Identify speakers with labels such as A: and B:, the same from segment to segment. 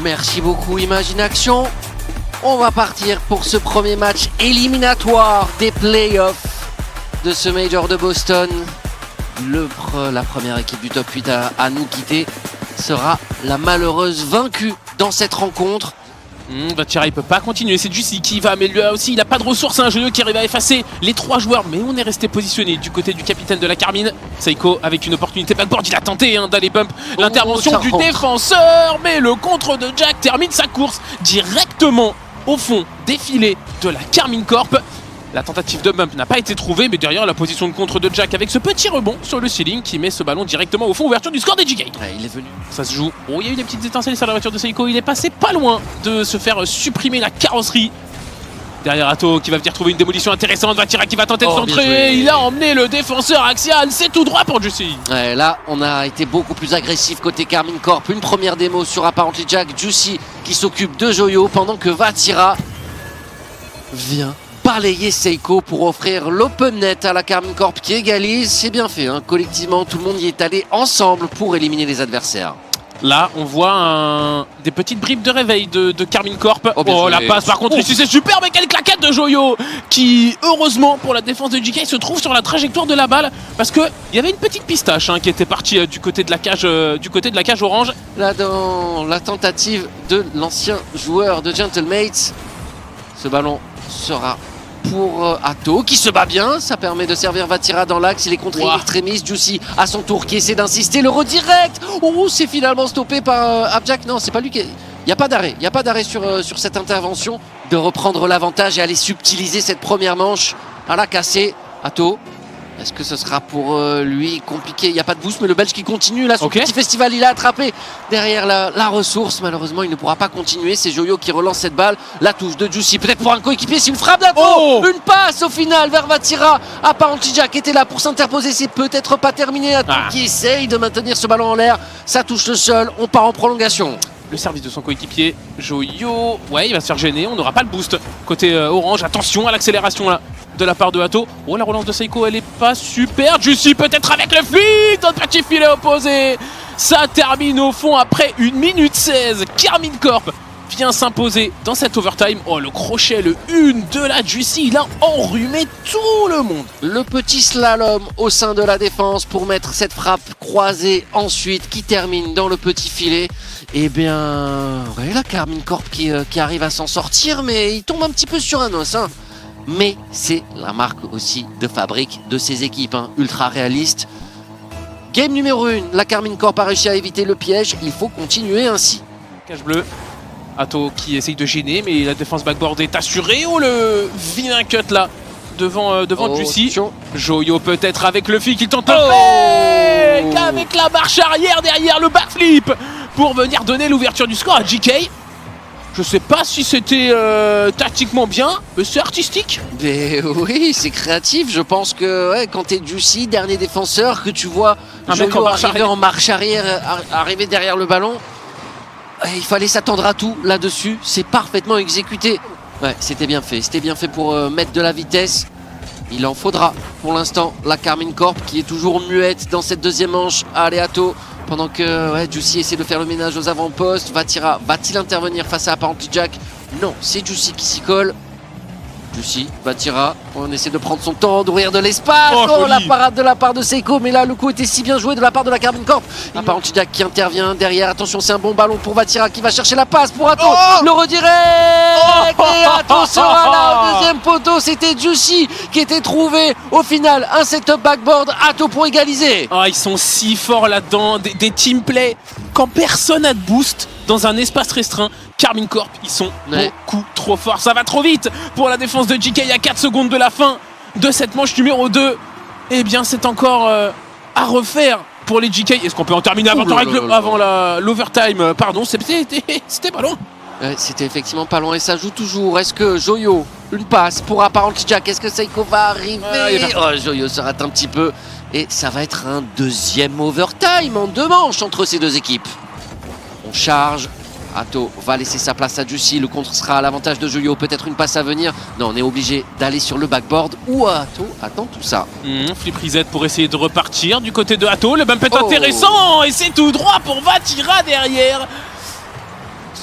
A: Merci beaucoup Imagination. On va partir pour ce premier match éliminatoire des playoffs de ce Major de Boston. La première équipe du top 8 à nous quitter sera la malheureuse vaincue dans cette rencontre.
B: Vatira il peut pas continuer, c'est Juicy qui va, mais lui aussi il a pas de ressources, un Joyo qui arrive à effacer les 3 joueurs, mais on est resté positionné du côté du capitaine de la Carmine. Seiko avec une opportunité backboard, il a tenté d'aller bump l'intervention du défenseur, mais le contre de Jack termine sa course directement au fond des filets de la Carmine Corp. La tentative de bump n'a pas été trouvée, mais derrière la position de contre de Jack avec ce petit rebond sur le ceiling qui met ce ballon directement au fond, ouverture du score des GK.
A: Ouais, il est venu.
B: Ça se joue. Oh, il y a eu des petites étincelles sur la voiture de Seiko. Il est passé pas loin de se faire supprimer la carrosserie. Derrière Atto qui va venir trouver une démolition intéressante. Vatira qui va tenter de centrer. Il a emmené le défenseur axial. C'est tout droit pour Juicy.
A: Ouais, là, on a été beaucoup plus agressif côté Carmine Corp. Une première démo sur Apparently Jack. Juicy qui s'occupe de Joyo pendant que Vatira vient balayer Seiko pour offrir l'open net à la Carmine Corp qui égalise. C'est bien fait, hein. Collectivement, tout le monde y est allé ensemble pour éliminer les adversaires.
B: Là, on voit des petites bribes de réveil de Carmine Corp. Oh, la passe par contre ici, c'est super, mais quelle claquette de Joyo qui, heureusement pour la défense de GK, se trouve sur la trajectoire de la balle parce qu'il y avait une petite pistache qui était partie du côté de la cage orange.
A: Là, dans la tentative de l'ancien joueur de Gentlemates, ce ballon sera pour Atto qui se bat bien, ça permet de servir Vatira dans l'axe, il est contré extrémiste. Juicy à son tour qui essaie d'insister, le redirect. Oh, c'est finalement stoppé par Abjack. Non, c'est pas lui qui... Il n'y a pas d'arrêt sur cette intervention, de reprendre l'avantage et aller subtiliser cette première manche à la casser. Atto, est-ce que ce sera pour lui compliqué? Il n'y a pas de boost, mais le Belge qui continue là, son petit festival, il a attrapé derrière la ressource. Malheureusement, il ne pourra pas continuer. C'est Joyo qui relance cette balle. La touche de Juicy, peut-être pour un coéquipier, c'est une frappe d'Atto. Une passe au final vers Vatira. Apparently Jack était là pour s'interposer. C'est peut-être pas terminé. Atto qui essaye de maintenir ce ballon en l'air. Ça touche le sol. On part en prolongation.
B: Le service de son coéquipier, Joyo. Ouais, il va se faire gêner. On n'aura pas le boost côté orange. Attention à l'accélération là de la part de Atto. Oh, la relance de Seiko, elle est pas super. Juicy peut-être avec le flic dans le petit filet opposé. Ça termine au fond après 1 minute 16. Carmine Corp vient s'imposer dans cet overtime. Oh, le crochet, le 1 de la Juicy, il a enrhumé tout le monde.
A: Le petit slalom au sein de la défense pour mettre cette frappe croisée ensuite qui termine dans le petit filet. Eh bien, ouais, la Carmine Corp qui arrive à s'en sortir, mais il tombe un petit peu sur un os. Mais c'est la marque aussi de fabrique de ces équipes, ultra réalistes. Game numéro 1, la Carmine Corp a réussi à éviter le piège, il faut continuer ainsi.
B: Cache bleu, Atto qui essaye de gêner, mais la défense backboard est assurée. Oh, le vilain cut là devant Juicy. Joyo peut-être avec le flic, il tente avec la marche arrière derrière le backflip pour venir donner l'ouverture du score à GK. Je sais pas si c'était tactiquement bien, mais c'est artistique.
A: Mais oui, c'est créatif. Je pense que quand t'es Juicy, dernier défenseur, que tu vois un mec en marche arrière, arriver derrière le ballon, il fallait s'attendre à tout là-dessus. C'est parfaitement exécuté. Ouais, c'était bien fait. C'était bien fait pour mettre de la vitesse. Il en faudra pour l'instant. La Carmine Corp qui est toujours muette dans cette deuxième manche. Allez, Atto. Pendant que Juicy essaie de faire le ménage aux avant-postes. Vatira va-t-il intervenir face à Apparently Jack? Non, c'est Juicy qui s'y colle. Juicy, Vatira, on essaie de prendre son temps, d'ouvrir de l'espace. Oh, la parade de la part de Seiko, mais là le coup était si bien joué de la part de la Carmine Corp. Apparently Jack qui intervient derrière. Attention, c'est un bon ballon pour Vatira qui va chercher la passe pour Atto. Le redirect et Atto sera là au deuxième poteau. C'était Juicy qui était trouvé. Au final, un setup backboard. Atto pour égaliser.
B: Oh, ils sont si forts là-dedans, des team play quand personne n'a de boost dans un espace restreint. Carmine Corp, ils sont beaucoup trop forts. Ça va trop vite pour la défense de GK. Il y a 4 secondes de la fin de cette manche numéro 2. Eh bien, c'est encore à refaire pour les GK. Est-ce qu'on peut en terminer avant l'overtime? Pardon, c'était pas loin.
A: C'était effectivement pas loin et ça joue toujours. Est-ce que Joyo, une passe pour Apparently Jack? Est-ce que Seiko va arriver? Joyo se rate un petit peu. Et ça va être un deuxième overtime en 2 manches entre ces deux équipes. On charge. Atto va laisser sa place à Juicy. Le contre sera à l'avantage de Joyo. Peut-être une passe à venir. Non, on est obligé d'aller sur le backboard. Ou Atto attend tout ça.
B: Flip reset pour essayer de repartir du côté de Atto. Le bump est intéressant. Et c'est tout droit pour Vatira derrière.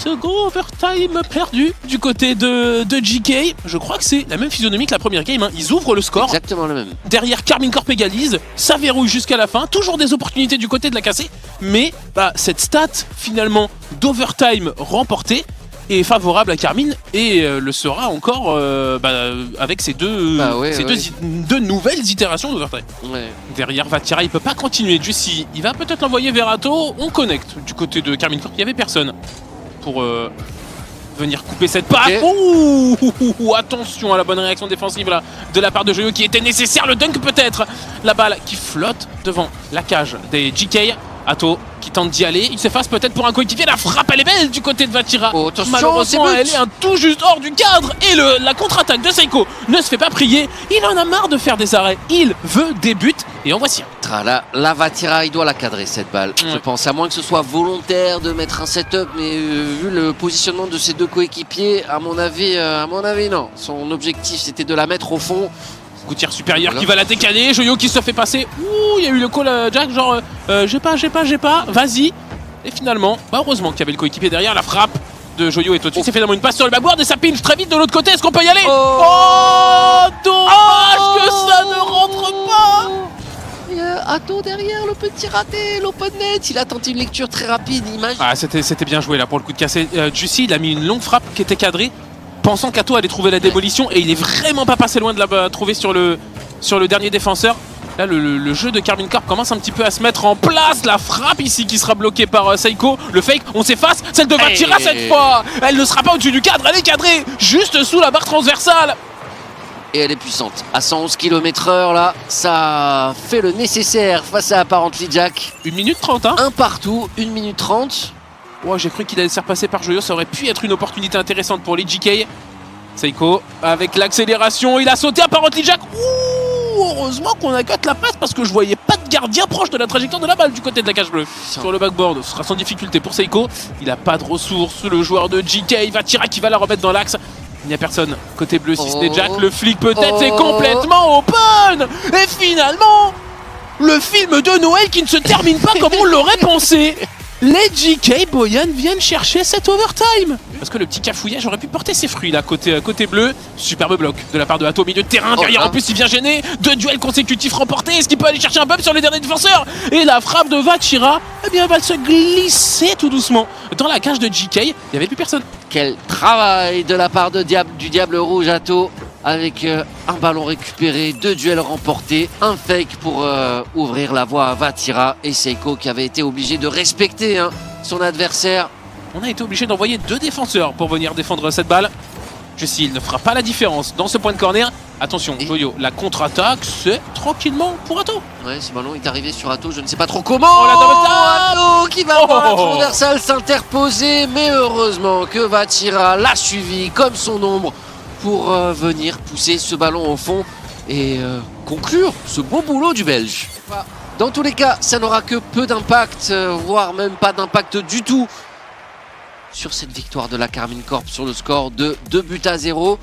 B: second overtime perdu du côté de GK. Je crois que c'est la même physionomie que la première game, hein. Ils ouvrent le score.
A: Exactement le même.
B: Derrière, Karmine Corp égalise, ça verrouille jusqu'à la fin. Toujours des opportunités du côté de la cassée. Mais cette stat finalement d'overtime remportée est favorable à Karmine et le sera encore avec ces deux nouvelles itérations d'overtime.
A: Ouais.
B: Derrière Vatira, il peut pas continuer. Juicy, il va peut-être l'envoyer vers Atto. On connecte du côté de Karmine Corp. Il n'y avait personne pour venir couper cette passe.
A: Okay.
B: Ouh, attention à la bonne réaction défensive là, de la part de Joyo qui était nécessaire. Le dunk peut-être. La balle qui flotte devant la cage des GK. Atto qui tente d'y aller, il s'efface peut-être pour un coéquipier, la frappe elle est belle du côté de Vatira.
A: Oh, attention,
B: malheureusement elle est un tout juste hors du cadre et la contre-attaque de Seiko ne se fait pas prier, il en a marre de faire des arrêts, il veut des buts et en voici un.
A: La Vatira, il doit la cadrer cette balle, je pense, à moins que ce soit volontaire de mettre un setup, mais vu le positionnement de ses deux coéquipiers, à mon avis non, son objectif c'était de la mettre au fond.
B: Coup de tir supérieur qui va la décaler, Joyo qui se fait passer. Ouh, il y a eu le call Jack, genre j'ai pas, vas-y. Et finalement, heureusement qu'il y avait le coéquipier derrière, la frappe de Joyo est au-dessus. C'est finalement une passe sur le backboard et ça pinche très vite de l'autre côté. Est-ce qu'on peut y aller? Oh, dommage que ça ne rentre pas.
A: Atto derrière, le petit raté, l'open net, il a tenté une lecture très rapide, imagine.
B: Ah, c'était bien joué là pour le coup de cassé. Juicy, il a mis une longue frappe qui était cadrée, pensant qu'Atto allait trouver la démolition et il est vraiment pas passé loin de la trouver sur le dernier défenseur. Là le jeu de Karmine Corp commence un petit peu à se mettre en place. La frappe ici qui sera bloquée par Seiko. Le fake, on s'efface, celle de Vatira cette fois. Elle ne sera pas au-dessus du cadre, elle est cadrée juste sous la barre transversale.
A: Et elle est puissante, à 111 km/h là, ça fait le nécessaire face à Apparently Jack.
B: 1 minute 30 hein.
A: Un partout, 1 minute 30.
B: Ouais, j'ai cru qu'il allait se faire passer par Joyo, ça aurait pu être une opportunité intéressante pour les GK. Seiko avec l'accélération, il a sauté Apparently Jack. Ouh, heureusement qu'on a cut la passe parce que je voyais pas de gardien proche de la trajectoire de la balle du côté de la cage bleue. Sur le backboard, ce sera sans difficulté pour Seiko. Il a pas de ressources, le joueur de GK Vatira qui va la remettre dans l'axe. Il n'y a personne côté bleu si ce n'est Jack, le flic peut-être, c'est complètement open. Et finalement, le film de Noël qui ne se termine pas comme on l'aurait pensé. Les GK Boyan viennent chercher cet overtime. Parce que le petit cafouillage aurait pu porter ses fruits là, côté bleu. Superbe bloc de la part de Atto au milieu de terrain. Derrière en plus il vient gêner. 2 duels consécutifs remportés. Est-ce qu'il peut aller chercher un bump sur les derniers défenseurs? Et la frappe de Vatira, eh bien elle va se glisser tout doucement dans la cage de GK. Il n'y avait plus personne.
A: Quel travail de la part du Diable Rouge Atto. Avec un ballon récupéré, 2 duels remportés, un fake pour ouvrir la voie à Vatira et Seiko qui avait été obligé de respecter son adversaire.
B: On a été obligé d'envoyer 2 défenseurs pour venir défendre cette balle. Juicy, il ne fera pas la différence dans ce point de corner. Attention, Joyo, la contre-attaque, c'est tranquillement pour Atto.
A: Ouais, ce ballon est arrivé sur Atto, je ne sais pas trop comment.
B: Oh, la double
A: Atto qui va voir la transversale s'interposer, mais heureusement que Vatira l'a suivi comme son ombre pour venir pousser ce ballon au fond et conclure ce beau boulot du Belge. Dans tous les cas, ça n'aura que peu d'impact, voire même pas d'impact du tout sur cette victoire de la Karmine Corp sur le score de 2-0.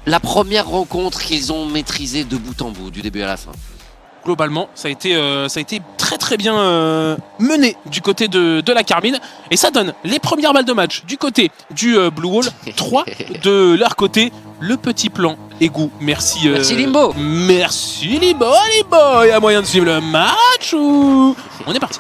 A: La première rencontre qu'ils ont maîtrisée de bout en bout, du début à la fin.
B: Globalement, ça a été très bien mené du côté de la Karmine. Et ça donne les premières balles de match du côté du Blue Wall. 3 de leur côté. Le petit plan égout. Merci
A: Limbo.
B: Merci Limbo. Il y a moyen de suivre le match ou... On est parti.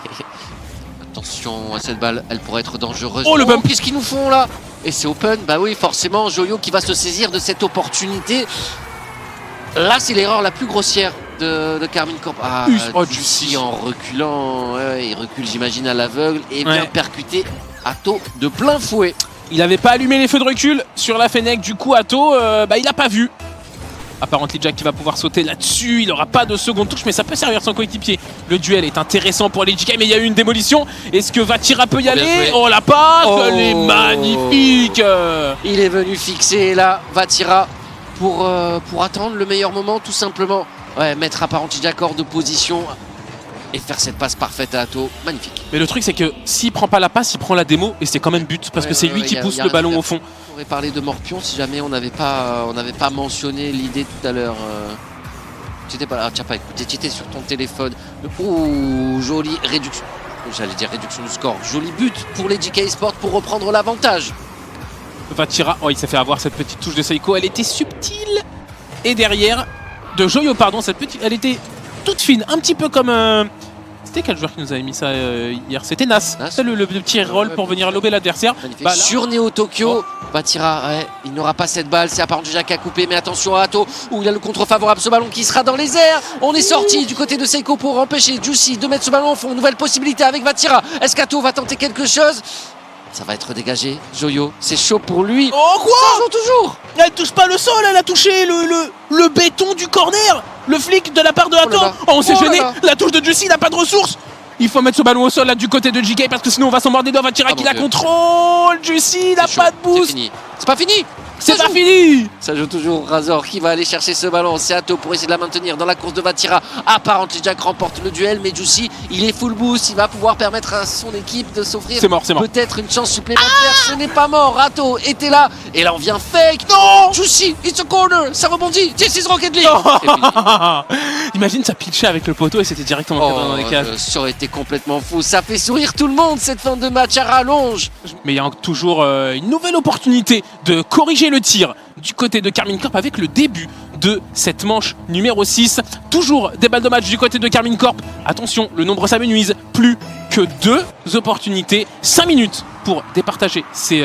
A: Attention à cette balle, elle pourrait être dangereuse.
B: Oh le bump.
A: Qu'est-ce qu'ils nous font là? Et c'est open. Bah oui, forcément, Joyo qui va se saisir de cette opportunité. Là, c'est l'erreur la plus grossière de Karmine Corp. Ah, Juicy en reculant, il recule j'imagine à l'aveugle et vient percuter Atto de plein fouet.
B: Il n'avait pas allumé les feux de recul sur la Fennec, du coup Atto, il n'a pas vu. Apparently Jack qui va pouvoir sauter là-dessus, il n'aura pas de seconde touche mais ça peut servir son coéquipier. Le duel est intéressant pour les GK mais il y a eu une démolition. Est-ce que Vatira peut y aller? Oh la passe, elle est magnifique.
A: Il est venu fixer là, Vatira, pour attendre le meilleur moment tout simplement. Ouais, mettre Apparently Jack hors de position et faire cette passe parfaite à Atto, magnifique.
B: Mais le truc c'est que s'il prend pas la passe, il prend la démo et c'est quand même but parce que c'est lui qui pousse le ballon au fond.
A: On pourrait parler de Morpion si jamais on n'avait pas mentionné l'idée tout à l'heure. Tu n'étais pas là, tu n'as pas écouté, tu étais sur ton téléphone. Ouh, jolie réduction. j'allais dire réduction du score, joli but pour les JK Sport pour reprendre l'avantage.
B: Vatira, oh il s'est fait avoir cette petite touche de Seiko, elle était subtile. Et derrière, de Joyo pardon, cette petite, elle était toute fine, un petit peu comme... C'était quel joueur qui nous avait mis ça hier? C'était Nas. C'est le petit roll pour venir lober l'adversaire.
A: Bah, sur Neo Tokyo, Vatira, ouais, il n'aura pas cette balle. C'est apparemment Jack à couper, mais attention à Atto où il a le contre favorable. Ce ballon qui sera dans les airs. On est sorti du côté de Seiko pour empêcher Juicy de mettre ce ballon au fond. Nouvelle possibilité avec Vatira. Est-ce qu'Atto va tenter quelque chose? Ça va être dégagé. Joyo, c'est chaud pour lui.
B: Oh quoi?
A: Ça joue toujours.
B: Elle touche pas le sol, elle a touché le béton du corner. Le flic de la part de Atto. Oh, on s'est gêné. La touche de Juicy, il n'a pas de ressources. Il faut mettre ce ballon au sol là du côté de JK parce que sinon on va s'en mordre les doigts. Vatira qui la contrôle. Juicy, il n'a pas de boost.
A: C'est pas fini.
B: C'est pas fini.
A: Ça joue toujours. Razor qui va aller chercher ce ballon. C'est Atto pour essayer de la maintenir dans la course de Vatira. Apparently Jack remporte le duel, mais Juicy, il est full boost. Il va pouvoir permettre à son équipe de s'offrir peut-être une chance supplémentaire. Ce n'est pas mort. Atto était là. Et là on vient fake.
B: Non.
A: Juicy, it's a corner. Ça rebondit. This is Rocket League.
B: Imagine ça pitchait avec le poteau et c'était directement dans les cages.
A: Ça aurait été complètement fou. Ça fait sourire tout le monde cette fin de match à rallonge.
B: Mais il y a toujours une nouvelle opportunité de corriger le tir du côté de Karmine Corp avec le début de cette manche numéro 6. Toujours des balles de match du côté de Karmine Corp. Attention, le nombre s'amenuise. Plus que 2 opportunités. 5 minutes pour départager ces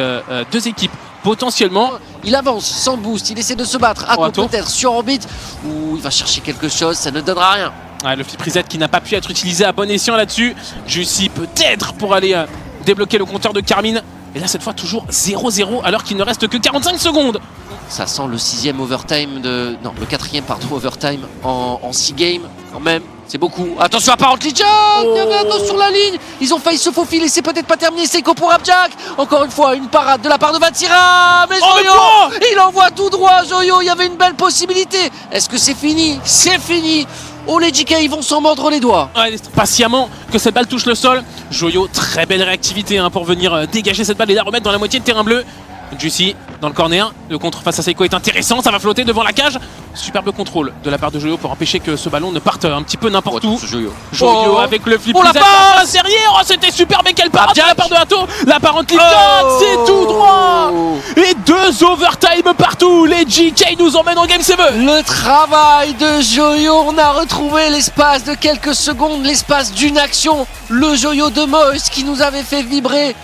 B: deux équipes potentiellement.
A: Il avance sans boost, il essaie de se battre. Atto peut-être sur orbite ou il va chercher quelque chose, ça ne donnera rien.
B: Le flip reset qui n'a pas pu être utilisé à bon escient là-dessus. Juicy peut-être pour aller débloquer le compteur de Karmine. Et là cette fois toujours 0-0 alors qu'il ne reste que 45 secondes.
A: Ça sent le 6e overtime de... Non, le 4e pardon overtime en 6 games quand même. C'est beaucoup. Attention à Apparently Jack. Il y avait Atto sur la ligne. Ils ont failli se faufiler. C'est peut-être pas terminé. Seiko pour Abjack. Encore une fois, une parade de la part de Vatira. Mais Joyo, il envoie tout droit. Joyo, il y avait une belle possibilité. Est-ce que c'est fini? C'est fini. Oh, les JK, ils vont s'en mordre les doigts.
B: Patiemment que cette balle touche le sol. Joyo, très belle réactivité pour venir dégager cette balle et la remettre dans la moitié de terrain bleu. Juicy dans le corner, le contre face à Seiko est intéressant, ça va flotter devant la cage. Superbe contrôle de la part de Joyo pour empêcher que ce ballon ne parte un petit peu n'importe où. Joyo avec le flip.
A: La passe
B: derrière, c'était superbe et quelle parade de la part de Atto. L'Apparently Jack, c'est tout droit. Et 2 overtime partout. Les JK nous emmènent en Game 7.
A: Le travail de Joyo, on a retrouvé l'espace de quelques secondes, l'espace d'une action. Le Joyo de Moïse qui nous avait fait vibrer.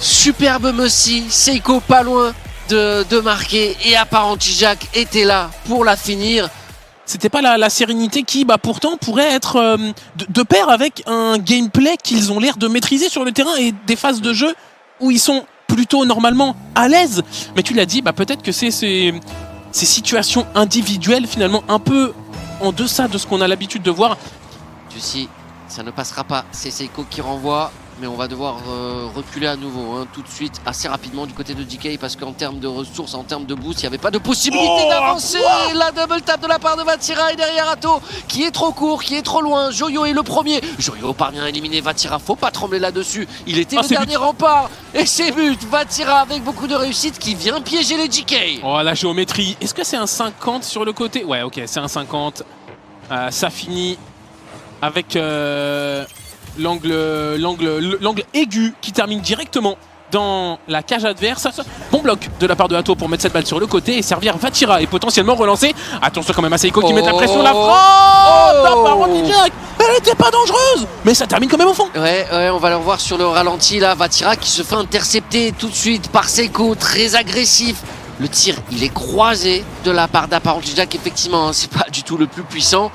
A: Superbe Messi, Seiko pas loin de marquer et Apparently Jack était là pour la finir.
B: C'était pas la sérénité qui pourtant pourrait être de pair avec un gameplay qu'ils ont l'air de maîtriser sur le terrain et des phases de jeu où ils sont plutôt normalement à l'aise. Mais tu l'as dit, peut-être que c'est ces situations individuelles finalement un peu en deçà de ce qu'on a l'habitude de voir.
A: Juicy, ça ne passera pas, c'est Seiko qui renvoie. Mais on va devoir reculer à nouveau tout de suite, assez rapidement du côté de JK parce qu'en termes de ressources, en termes de boost, il n'y avait pas de possibilité d'avancer. La double tap de la part de Vatira et derrière Atto qui est trop court, qui est trop loin. Joyo est le premier. Joyo parvient à éliminer Vatira, faut pas trembler là-dessus. Il était le dernier rempart et c'est but. Vatira avec beaucoup de réussite qui vient piéger les JK.
B: Oh la géométrie, est-ce que c'est un 50 sur le côté? Ouais ok, c'est un 50. Ça finit avec... l'angle aigu qui termine directement dans la cage adverse. Bon bloc de la part de Atto pour mettre cette balle sur le côté et servir Vatira et potentiellement relancer. Attention quand même à Seiko qui met la pression. La frappe d'Apparently Jack. Elle n'était pas dangereuse, mais ça termine quand même au fond.
A: Ouais, on va le revoir sur le ralenti là. Vatira qui se fait intercepter tout de suite par Seiko, très agressif. Le tir, il est croisé de la part d'Apparently Jack. Effectivement, c'est pas du tout le plus puissant,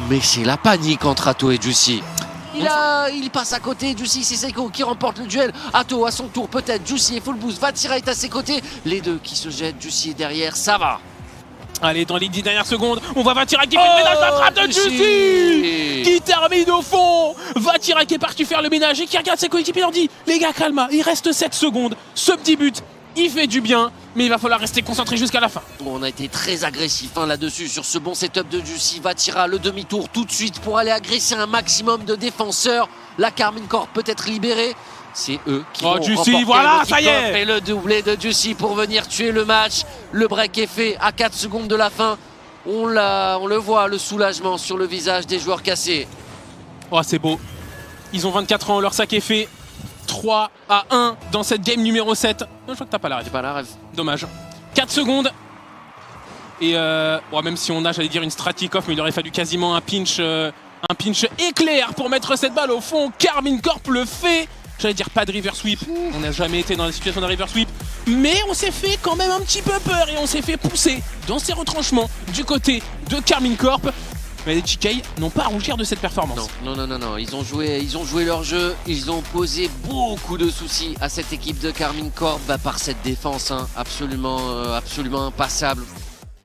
A: mais c'est la panique entre Atto et Juicy. Il passe à côté, Juicy, c'est Seiko qui remporte le duel. Atto à son tour peut-être, Juicy est full boost, Vatira est à ses côtés. Les deux qui se jettent, Juicy est derrière, ça va.
B: Allez, dans les 10 dernières secondes, on voit Vatira qui fait le ménage, la frappe de Juicy qui termine au fond. Vatira qui est parti faire le ménage et qui regarde ses coéquipiers et leur dit: les gars, calme, il reste 7 secondes. Ce petit but, il fait du bien, mais il va falloir rester concentré jusqu'à la fin.
A: On a été très agressif là-dessus sur ce bon setup de Juicy. Vatira le demi-tour tout de suite pour aller agresser un maximum de défenseurs. La Karmine Corp peut être libérée. C'est eux qui vont
B: Juicy, voilà, ça y est.
A: Et le doublé de Juicy pour venir tuer le match. Le break est fait à 4 secondes de la fin. On le voit, le soulagement sur le visage des joueurs cassés.
B: Oh, c'est beau. Ils ont 24 ans, leur sac est fait. 3-1 dans cette game numéro 7. Non, je crois que t'as pas la rêve.
A: J'ai pas la rêve.
B: Dommage. 4 secondes. Et bon, même si on a, j'allais dire, une strat kick-off, mais il aurait fallu quasiment un pinch éclair pour mettre cette balle au fond. Karmine Corp le fait. J'allais dire pas de river sweep. On n'a jamais été dans la situation d'un river sweep. Mais on s'est fait quand même un petit peu peur et on s'est fait pousser dans ses retranchements du côté de Karmine Corp. Mais les GK n'ont pas à rougir de cette performance.
A: Non. Ils ont joué leur jeu. Ils ont posé beaucoup de soucis à cette équipe de Karmine Corp par cette défense absolument impassable.